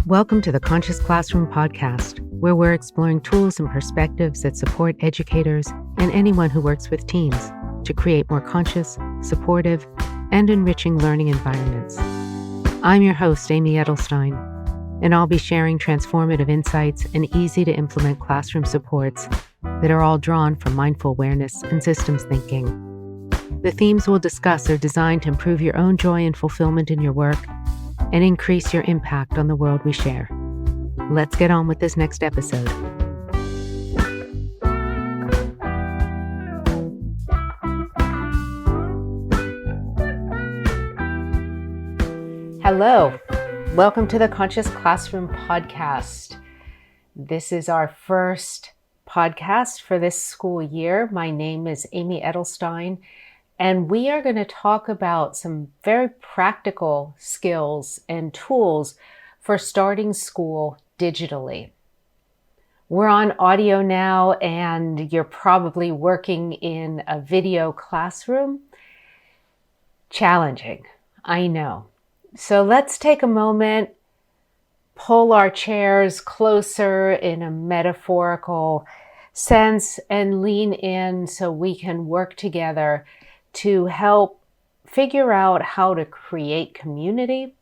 Welcome to the Conscious Classroom podcast, where we're exploring tools and perspectives that support educators and anyone who works with teens to create more conscious, supportive, and enriching learning environments. I'm your host, Amy Edelstein, and I'll be sharing transformative insights and easy-to-implement classroom supports that are all drawn from mindful awareness and systems thinking. The themes we'll discuss are designed to improve your own joy and fulfillment in your work and increase your impact on the world we share. Let's get on with this next episode. Hello, welcome to the Conscious Classroom podcast. This is our first podcast for this school year. My name is Amy Edelstein, and we are going to talk about some very practical skills and tools for starting school digitally. We're on audio now, and you're probably working in a video classroom. Challenging, I know. So let's take a moment, pull our chairs closer in a metaphorical sense, and lean in so we can work together to help figure out how to create community,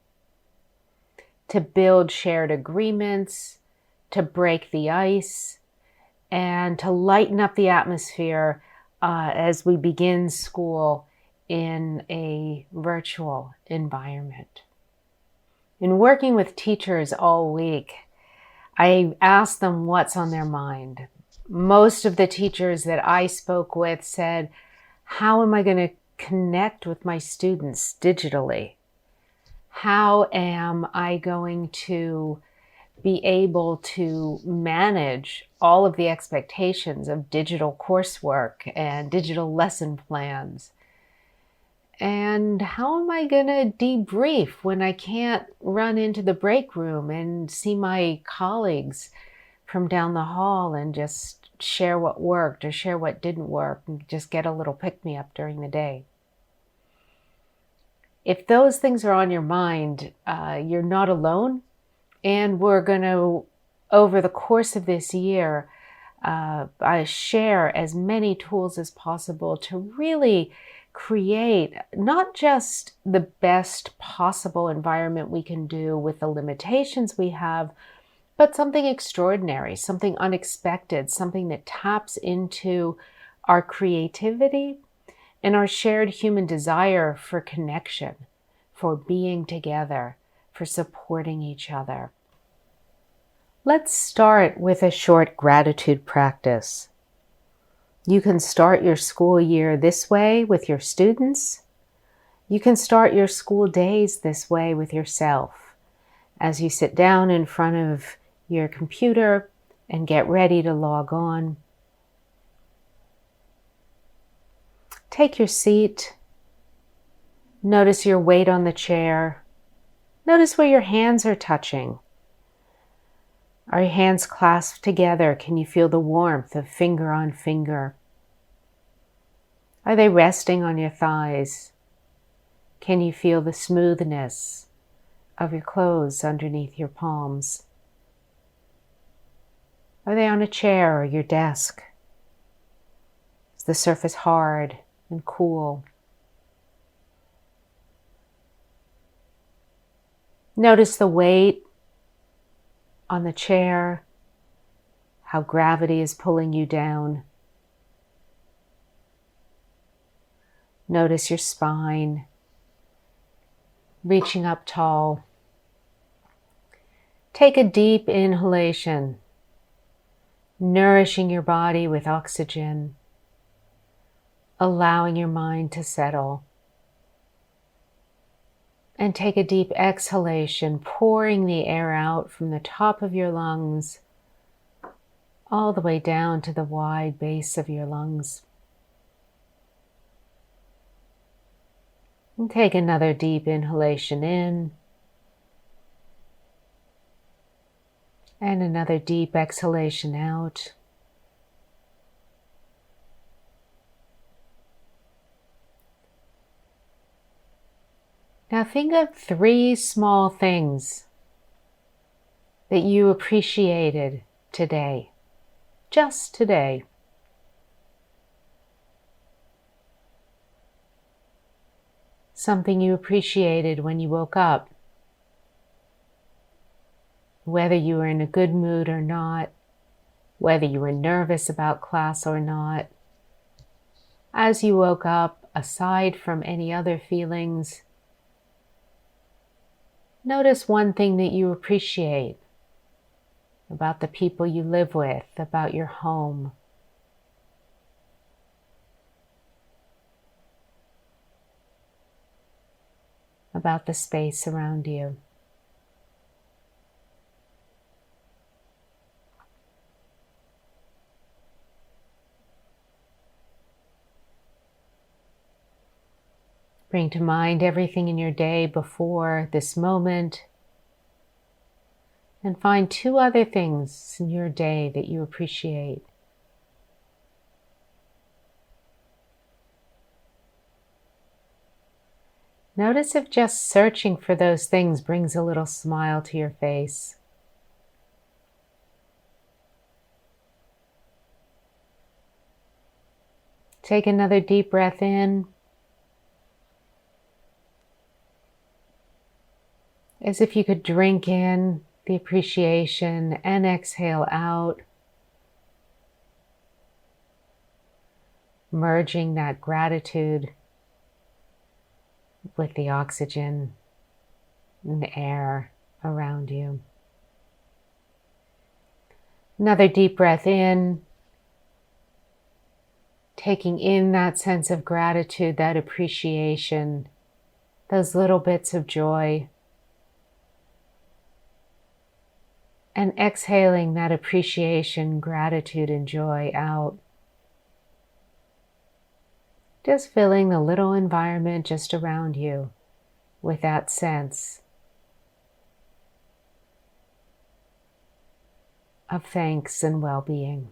to build shared agreements, to break the ice, and to lighten up the atmosphere as we begin school in a virtual environment. In working with teachers all week, I asked them what's on their mind. Most of the teachers that I spoke with said, how am I going to connect with my students digitally? How am I going to be able to manage all of the expectations of digital coursework and digital lesson plans? And how am I going to debrief when I can't run into the break room and see my colleagues from down the hall and just share what worked or share what didn't work and just get a little pick-me-up during the day? If those things are on your mind, you're not alone. And we're going to, over the course of this year, share as many tools as possible to really create not just the best possible environment we can do with the limitations we have, but something extraordinary, something unexpected, something that taps into our creativity and our shared human desire for connection, for being together, for supporting each other. Let's start with a short gratitude practice. You can start your school year this way with your students. You can start your school days this way with yourself as you sit down in front of your computer and get ready to log on. Take your seat. Notice your weight on the chair. Notice where your hands are touching. Are your hands clasped together? Can you feel the warmth of finger on finger? Are they resting on your thighs? Can you feel the smoothness of your clothes underneath your palms? Are they on a chair or your desk? Is the surface hard and cool? Notice the weight on the chair, how gravity is pulling you down. Notice your spine reaching up tall. Take a deep inhalation, nourishing your body with oxygen, allowing your mind to settle. And take a deep exhalation, pouring the air out from the top of your lungs all the way down to the wide base of your lungs. And take another deep inhalation in and another deep exhalation out. Now think of 3 small things that you appreciated today, just today. Something you appreciated when you woke up, whether you were in a good mood or not, whether you were nervous about class or not. As you woke up, aside from any other feelings, notice one thing that you appreciate about the people you live with, about your home. About the space around you. Bring to mind everything in your day before this moment, and find 2 other things in your day that you appreciate. Notice if just searching for those things brings a little smile to your face. Take another deep breath in, as if you could drink in the appreciation, and exhale out, merging that gratitude with the oxygen and the air around you. Another deep breath in, taking in that sense of gratitude, that appreciation, those little bits of joy. And exhaling that appreciation, gratitude, and joy out. Just filling the little environment just around you with that sense of thanks and well-being.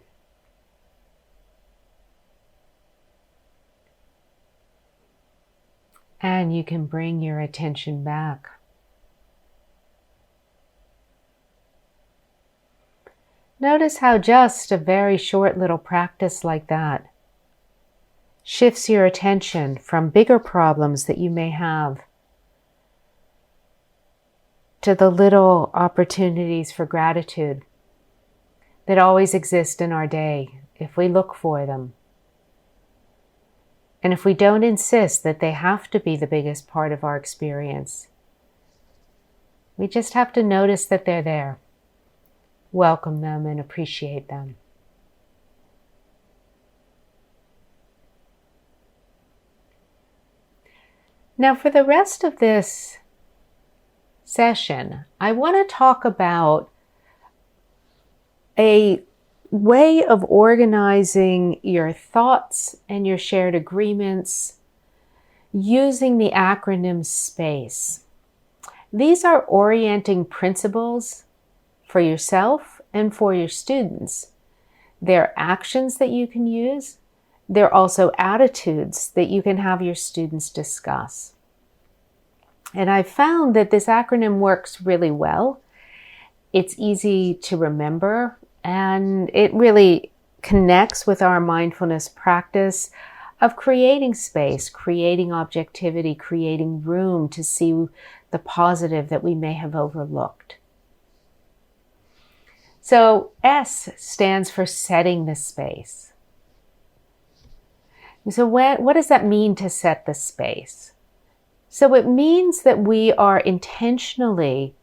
And you can bring your attention back. Notice how just a very short little practice like that shifts your attention from bigger problems that you may have to the little opportunities for gratitude that always exist in our day if we look for them. And if we don't insist that they have to be the biggest part of our experience, we just have to notice that they're there, welcome them, and appreciate them. Now, for the rest of this session, I want to talk about a way of organizing your thoughts and your shared agreements using the acronym S.P.A.C.E. These are orienting principles for yourself and for your students. They're actions that you can use. They're also attitudes that you can have your students discuss. And I've found that this acronym works really well. It's easy to remember, and it really connects with our mindfulness practice of creating space, creating objectivity, creating room to see the positive that we may have overlooked. So S stands for setting the space. So what does that mean to set the space? So it means that we are intentionally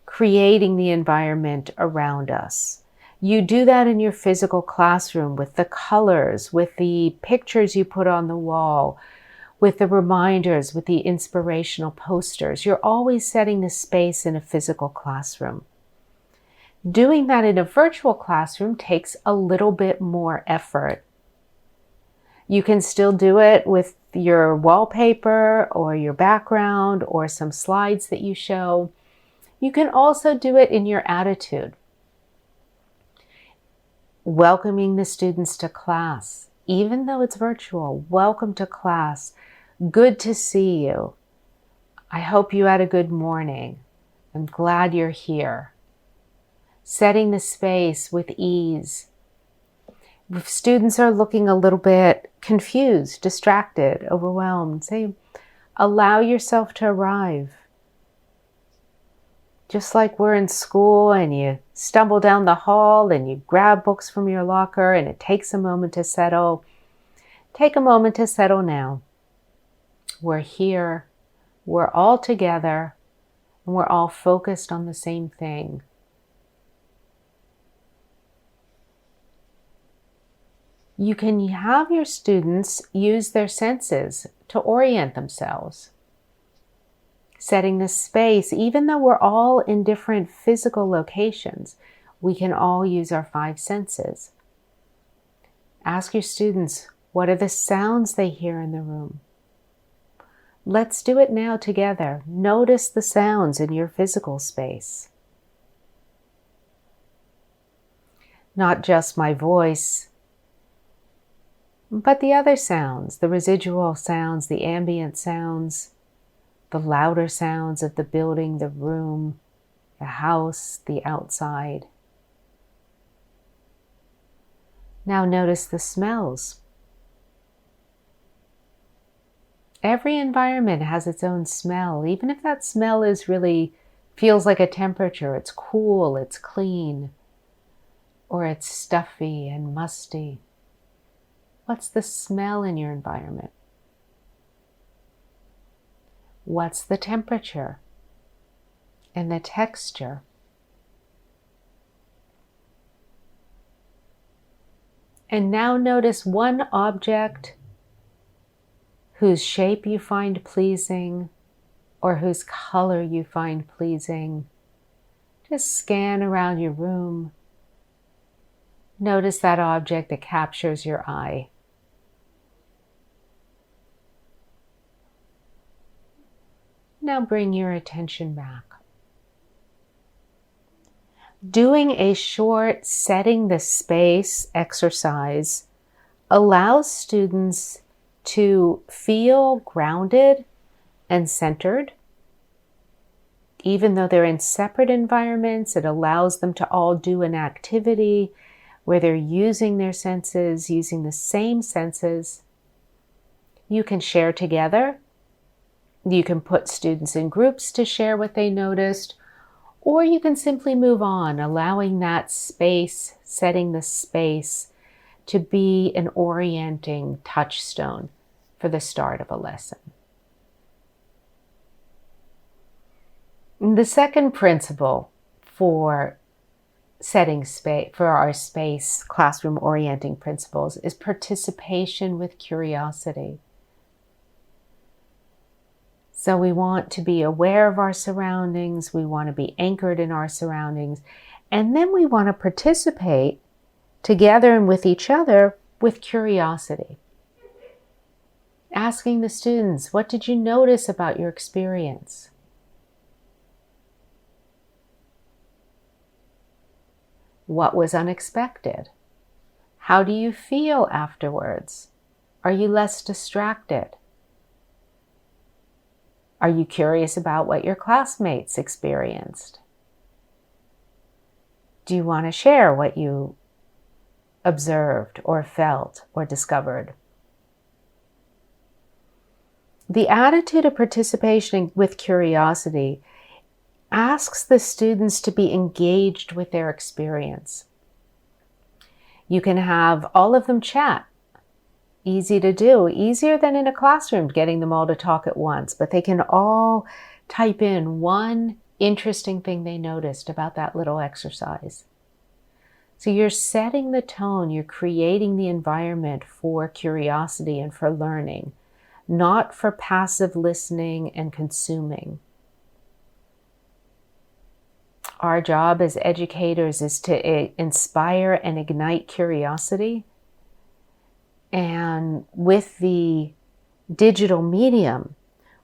creating the environment around us. You do that in your physical classroom with the colors, with the pictures you put on the wall, with the reminders, with the inspirational posters. You're always setting the space in a physical classroom. Doing that in a virtual classroom takes a little bit more effort. You can still do it with your wallpaper or your background or some slides that you show. You can also do it in your attitude. Welcoming the students to class, even though it's virtual. Welcome to class. Good to see you. I hope you had a good morning. I'm glad you're here. setting the space with ease. If students are looking a little bit confused, distracted, overwhelmed, say, allow yourself to arrive. Just like we're in school and you stumble down the hall and you grab books from your locker and it takes a moment to settle. Take a moment to settle now. We're here, we're all together, and we're all focused on the same thing. You can have your students use their senses to orient themselves. Setting the space, even though we're all in different physical locations, we can all use our 5 senses. Ask your students, what are the sounds they hear in the room? Let's do it now together. Notice the sounds in your physical space. Not just my voice, but the other sounds, the residual sounds, the ambient sounds, the louder sounds of the building, the room, the house, the outside. Now notice the smells. Every environment has its own smell, even if that smell feels like a temperature. It's cool, it's clean, or it's stuffy and musty. What's the smell in your environment? What's the temperature and the texture? And now notice one object whose shape you find pleasing or whose color you find pleasing. Just scan around your room. Notice that object that captures your eye. Now bring your attention back. Doing a short setting the space exercise allows students to feel grounded and centered. Even though they're in separate environments, it allows them to all do an activity where they're using their senses, using the same senses. You can share together. You can put students in groups to share what they noticed, or you can simply move on, allowing that space, setting the space to be an orienting touchstone for the start of a lesson. The second principle for setting space, for our space classroom orienting principles, is participation with curiosity. So we want to be aware of our surroundings, we want to be anchored in our surroundings, and then we want to participate together and with each other with curiosity. Asking the students, what did you notice about your experience? What was unexpected? How do you feel afterwards? Are you less distracted? Are you curious about what your classmates experienced? Do you want to share what you observed or felt or discovered? The attitude of participation with curiosity asks the students to be engaged with their experience. You can have all of them chat. Easy to do, easier than in a classroom getting them all to talk at once, but they can all type in one interesting thing they noticed about that little exercise. So you're setting the tone, you're creating the environment for curiosity and for learning, not for passive listening and consuming. Our job as educators is to inspire and ignite curiosity. And with the digital medium,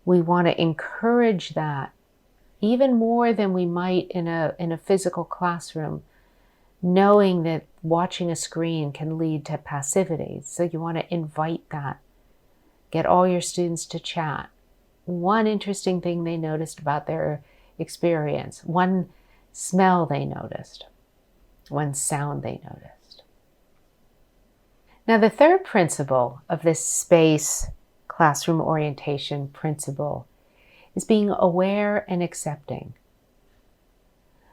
we want to encourage that even more than we might in a physical classroom, knowing that watching a screen can lead to passivity. So you want to invite that. Get all your students to chat. One interesting thing they noticed about their experience, one smell they noticed. One sound they noticed. Now, the third principle of this SPACE classroom orientation principle is being aware and accepting.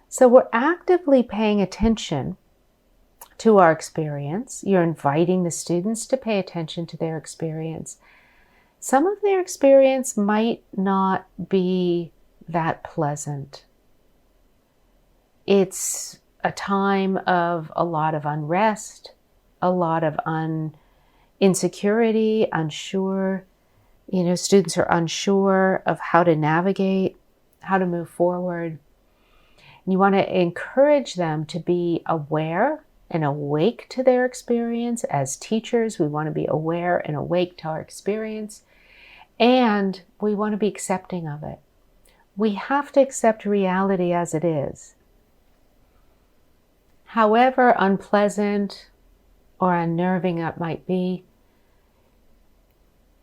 So we're actively paying attention to our experience. You're inviting the students to pay attention to their experience. Some of their experience might not be that pleasant. It's a time of a lot of unrest, a lot of insecurity, unsure. Students are unsure of how to navigate, how to move forward. You want to encourage them to be aware and awake to their experience. As teachers, we want to be aware and awake to our experience, and we want to be accepting of it. We have to accept reality as it is. However unpleasant or unnerving it might be,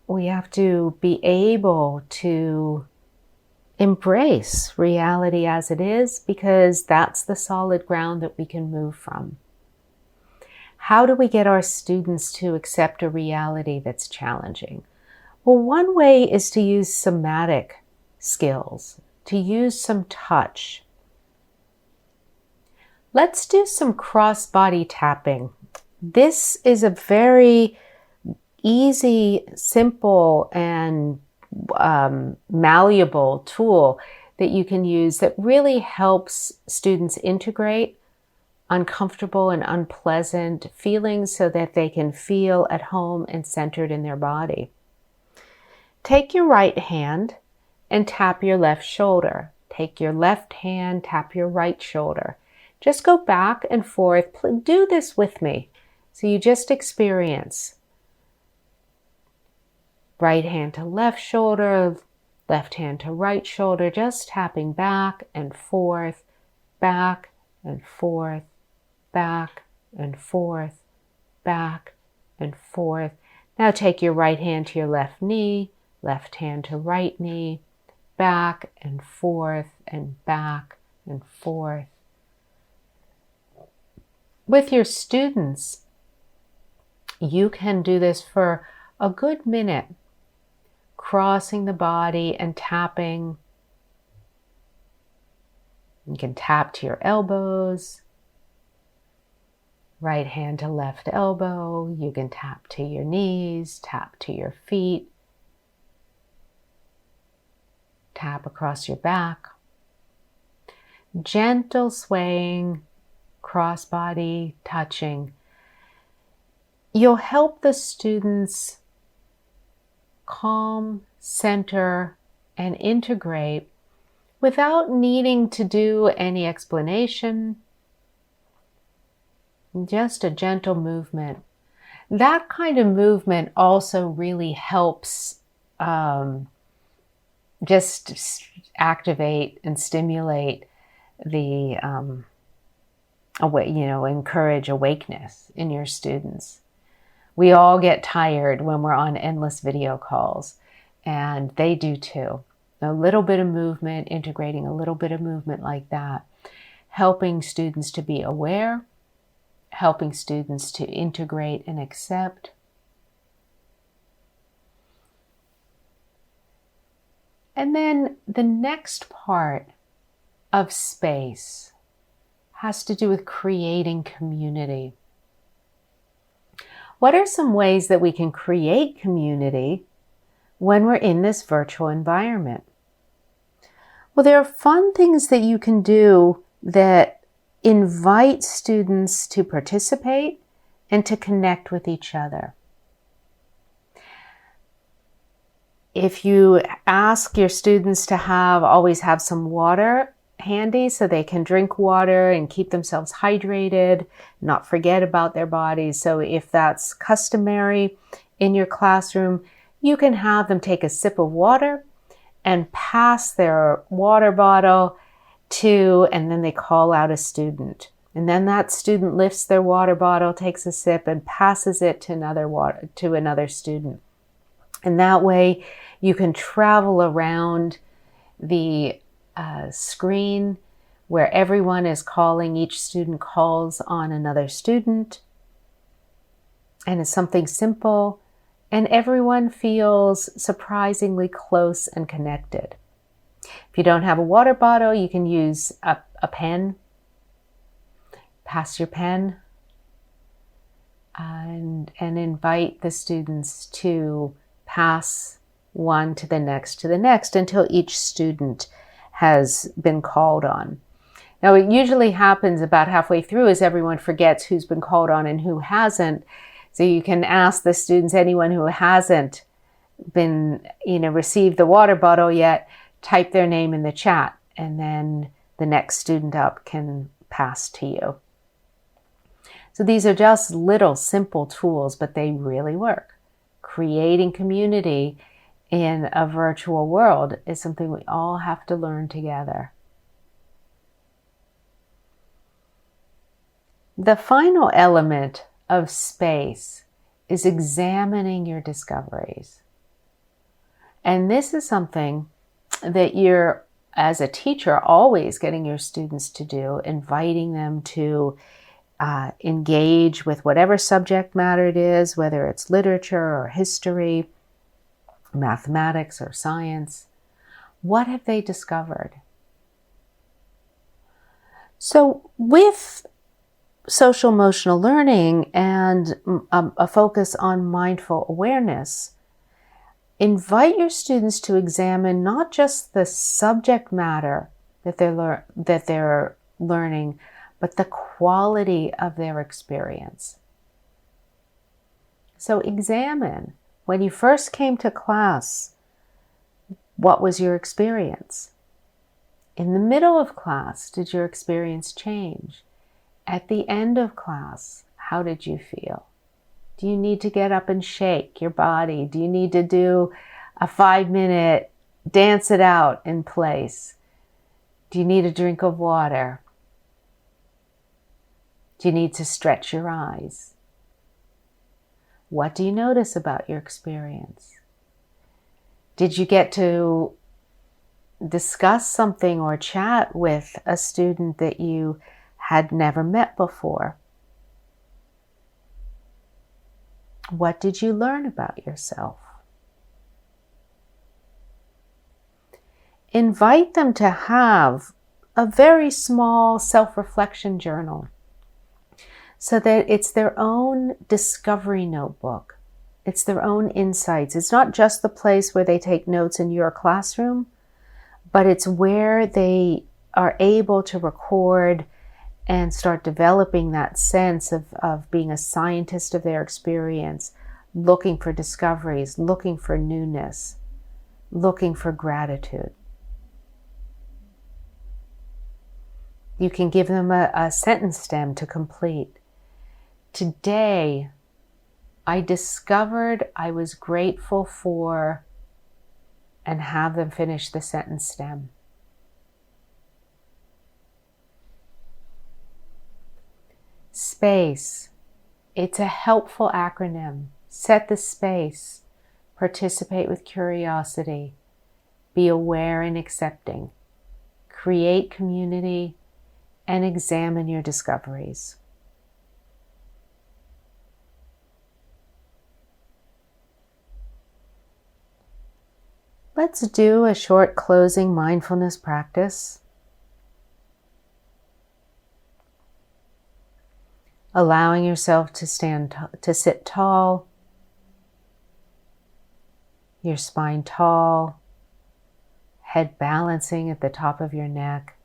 we have to be able to embrace reality as it is, because that's the solid ground that we can move from. How do we get our students to accept a reality that's challenging? Well, one way is to use somatic skills, to use some touch. Let's do some cross-body tapping. This is a very easy, simple, and malleable tool that you can use that really helps students integrate uncomfortable and unpleasant feelings so that they can feel at home and centered in their body. Take your right hand and tap your left shoulder. Take your left hand, tap your right shoulder. Just go back and forth. Do this with me. So you just experience right hand to left shoulder, left hand to right shoulder, just tapping back and forth, back and forth, back and forth, back and forth. Now take your right hand to your left knee, left hand to right knee, back and forth and back and forth. With your students, you can do this for a good minute, crossing the body and tapping. You can tap to your elbows, right hand to left elbow. You can tap to your knees, tap to your feet, tap across your back. Gentle swaying, cross-body touching. You'll help the students calm, center, and integrate without needing to do any explanation. Just a gentle movement. That kind of movement also really helps just activate and stimulate the encourage awakeness in your students. We all get tired when we're on endless video calls, and they do too. A little bit of movement, integrating a little bit of movement like that, helping students to be aware, helping students to integrate and accept. And then the next part of SPACE has to do with creating community. What are some ways that we can create community when we're in this virtual environment? Well, there are fun things that you can do that invite students to participate and to connect with each other. If you ask your students to always have some water handy so they can drink water and keep themselves hydrated, not forget about their bodies. So if that's customary in your classroom, you can have them take a sip of water and pass their water bottle and then they call out a student. And then that student lifts their water bottle, takes a sip, and passes it to another student. And that way you can travel around the screen where everyone is calling, each student calls on another student, and it's something simple, and everyone feels surprisingly close and connected. If you don't have a water bottle, you can use a pen. Pass your pen and invite the students to pass one to the next until each student has been called on. Now, it usually happens about halfway through as everyone forgets who's been called on and who hasn't. So you can ask the students, anyone who hasn't been, received the water bottle yet, type their name in the chat, and then the next student up can pass to you. So these are just little simple tools, but they really work. Creating community in a virtual world is something we all have to learn together. The final element of space is examining your discoveries. And this is something that you're, as a teacher, always getting your students to do, inviting them to engage with whatever subject matter it is, whether it's literature or history, mathematics or science. What have they discovered? So with social emotional learning and a focus on mindful awareness, invite your students to examine not just the subject matter that they're learning, but the quality of their experience. So examine, when you first came to class, what was your experience? In the middle of class, did your experience change? At the end of class, how did you feel? Do you need to get up and shake your body? Do you need to do a 5-minute dance it out in place? Do you need a drink of water? Do you need to stretch your eyes? What do you notice about your experience? Did you get to discuss something or chat with a student that you had never met before? What did you learn about yourself? Invite them to have a very small self-reflection journal so that it's their own discovery notebook. It's their own insights. It's not just the place where they take notes in your classroom, but it's where they are able to record and start developing that sense of being a scientist of their experience, looking for discoveries, looking for newness, looking for gratitude. You can give them a sentence stem to complete. Today, I discovered I was grateful for, and have them finish the sentence stem. SPACE. It's a helpful acronym. Set the space. Participate with curiosity. Be aware and accepting. Create community and examine your discoveries. Let's do a short closing mindfulness practice. Allowing yourself to sit tall, your spine tall, head balancing at the top of your neck.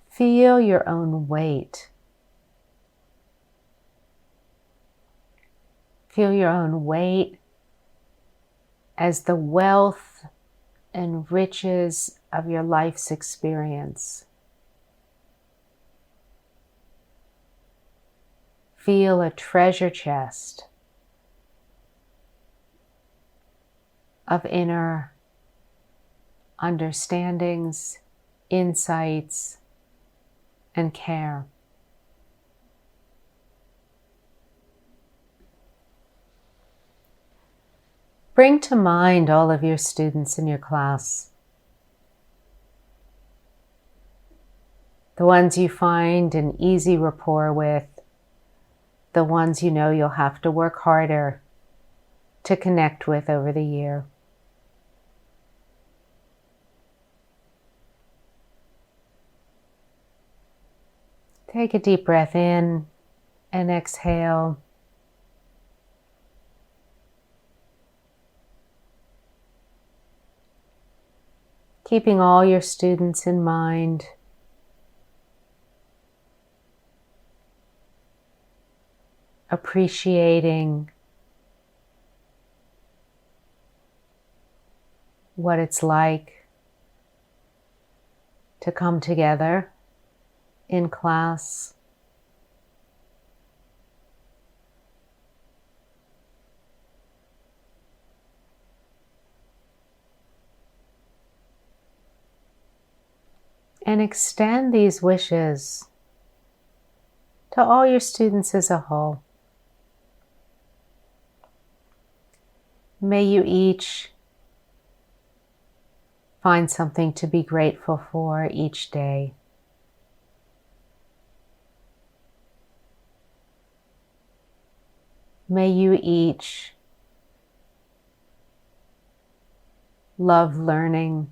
Feel your own weight. Feel your own weight as the wealth and riches of your life's experience. Feel a treasure chest of inner understandings, insights, and care. Bring to mind all of your students in your class. the ones you find an easy rapport with, the ones you know you'll have to work harder to connect with over the year. Take a deep breath in and exhale. Keeping all your students in mind. Appreciating what it's like to come together in class. And extend these wishes to all your students as a whole. May you each find something to be grateful for each day. May you each love learning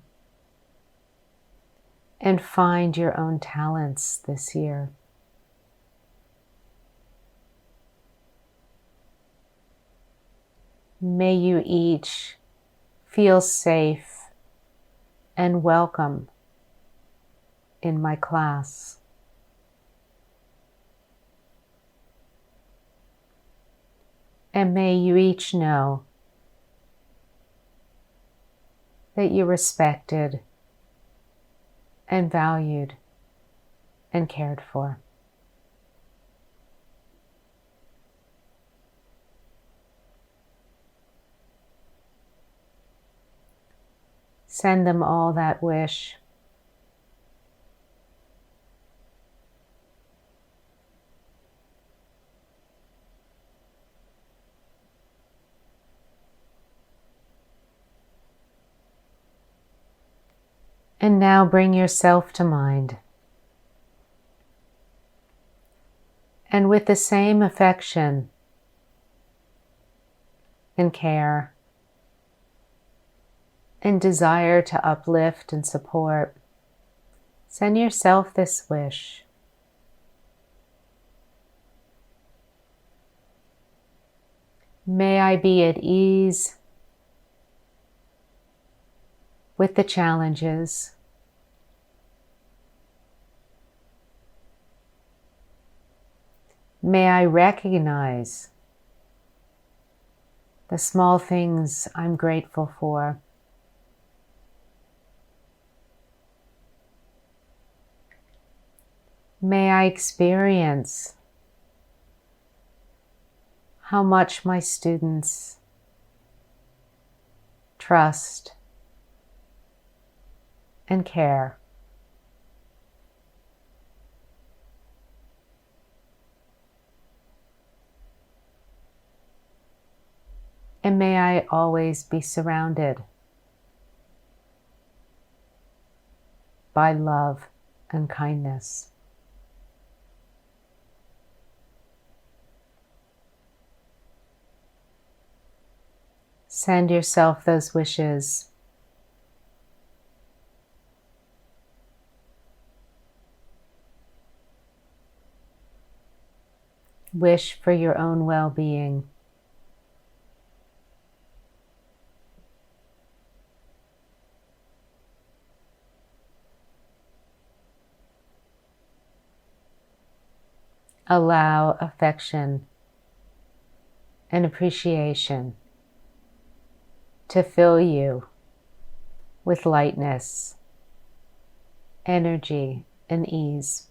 and find your own talents this year. May you each feel safe and welcome in my class. And may you each know that you're respected and valued and cared for. Send them all that wish. And now bring yourself to mind. And with the same affection and care and desire to uplift and support, send yourself this wish. May I be at ease with the challenges. May I recognize the small things I'm grateful for. May I experience how much my students trust and care. And may I always be surrounded by love and kindness. Send yourself those wishes. Wish for your own well-being. Allow affection and appreciation to fill you with lightness, energy, and ease.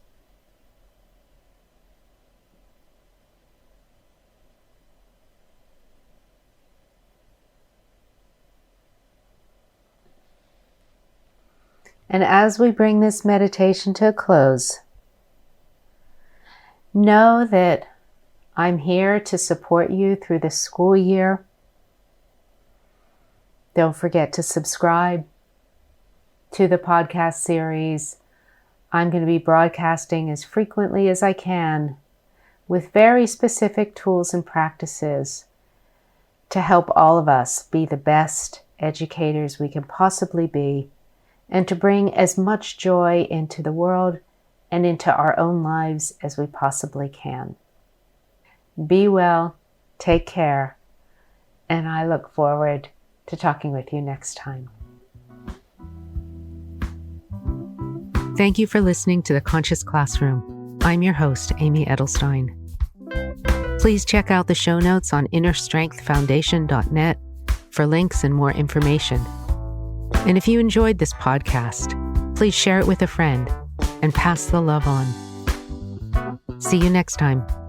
And as we bring this meditation to a close, know that I'm here to support you through the school year. Don't forget to subscribe to the podcast series. I'm going to be broadcasting as frequently as I can with very specific tools and practices to help all of us be the best educators we can possibly be, and to bring as much joy into the world and into our own lives as we possibly can. Be well, take care, and I look forward to talking with you next time. Thank you for listening to The Conscious Classroom. I'm your host, Amy Edelstein. Please check out the show notes on innerstrengthfoundation.net for links and more information. And if you enjoyed this podcast, please share it with a friend and pass the love on. See you next time.